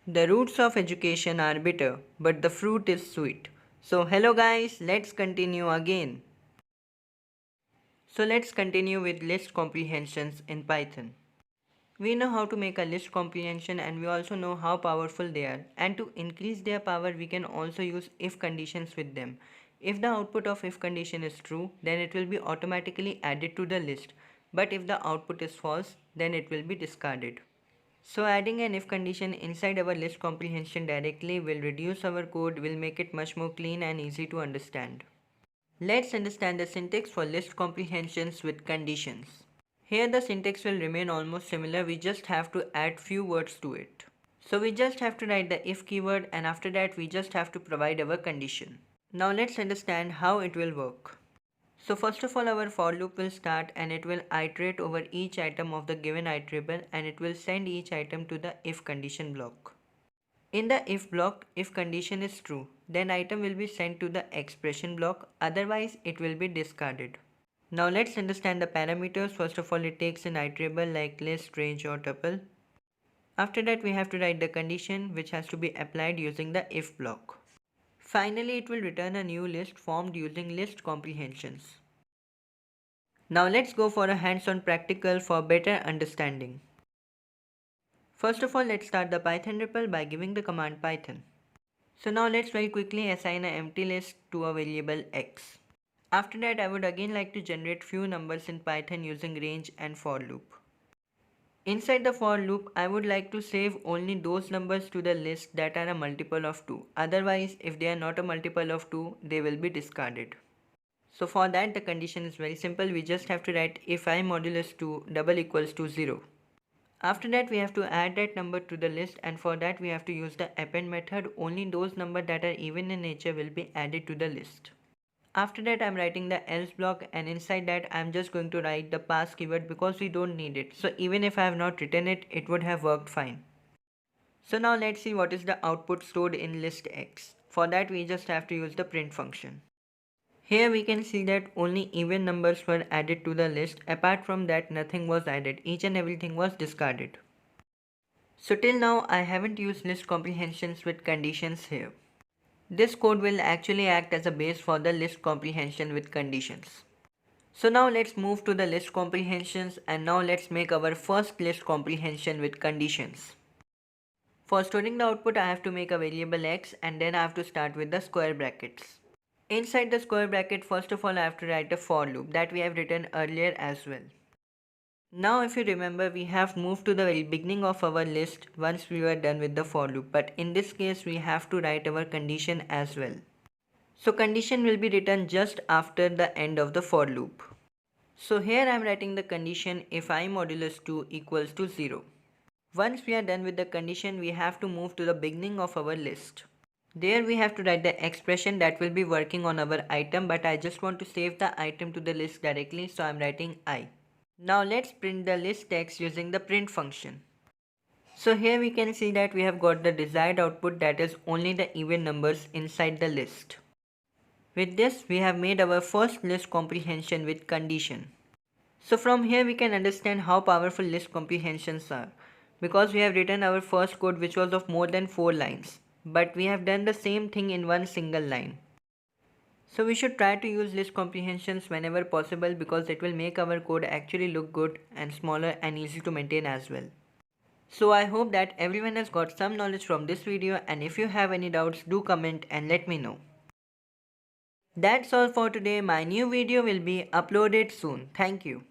The roots of education are bitter, but the fruit is sweet. So hello guys, let's continue again. So let's continue with list comprehensions in Python. We know how to make a list comprehension and we also know how powerful they are. And to increase their power, we can also use if conditions with them. If the output of if condition is true, then it will be automatically added to the list. But if the output is false, then it will be discarded. So adding an if condition inside our list comprehension directly will reduce our code, will make it much more clean and easy to understand. Let's understand the syntax for list comprehensions with conditions. Here the syntax will remain almost similar, we just have to add few words to it. So we just have to write the if keyword and after that we just have to provide our condition. Now let's understand how it will work. So first of all our for loop will start and it will iterate over each item of the given iterable and it will send each item to the if condition block. In the if block, if condition is true, then item will be sent to the expression block, otherwise it will be discarded. Now let's understand the parameters. First of all it takes an iterable like list, range or tuple. After that we have to write the condition which has to be applied using the if block. Finally it will return a new list formed using list comprehensions. Now let's go for a hands-on practical for better understanding. First of all, let's start the Python REPL by giving the command python. So now let's very quickly assign an empty list to a variable x. After that, I would again like to generate few numbers in Python using range and for loop. Inside the for loop, I would like to save only those numbers to the list that are a multiple of 2. Otherwise, if they are not a multiple of 2, they will be discarded. So for that, the condition is very simple. We just have to write if I modulus 2 double equals to 0. After that we have to add that number to the list and for that we have to use the append method. Only those numbers that are even in nature will be added to the list. After that I'm writing the else block and inside that I'm just going to write the pass keyword because we don't need it. So even if I have not written it, it would have worked fine. So now let's see what is the output stored in list x. For that we just have to use the print function. Here we can see that only even numbers were added to the list. Apart from that nothing was added. Each and everything was discarded. So till now I haven't used list comprehensions with conditions here. This code will actually act as a base for the list comprehension with conditions. So now let's move to the list comprehensions and now let's make our first list comprehension with conditions. For storing the output I have to make a variable x and then I have to start with the square brackets. Inside the square bracket, first of all I have to write a for loop that we have written earlier as well. Now if you remember, we have moved to the very beginning of our list once we were done with the for loop, but in this case we have to write our condition as well. So condition will be written just after the end of the for loop. So here I am writing the condition if I modulus 2 equals to 0. Once we are done with the condition, we have to move to the beginning of our list. There we have to write the expression that will be working on our item, but I just want to save the item to the list directly, so I am writing I. Now let's print the list text using the print function. So here we can see that we have got the desired output, that is only the even numbers inside the list. With this we have made our first list comprehension with condition. So from here we can understand how powerful list comprehensions are, because we have written our first code which was of more than 4 lines. But we have done the same thing in one single line. So we should try to use list comprehensions whenever possible because it will make our code actually look good and smaller and easy to maintain as well. So I hope that everyone has got some knowledge from this video, and if you have any doubts, do comment and let me know. That's all for today. My new video will be uploaded soon. Thank you.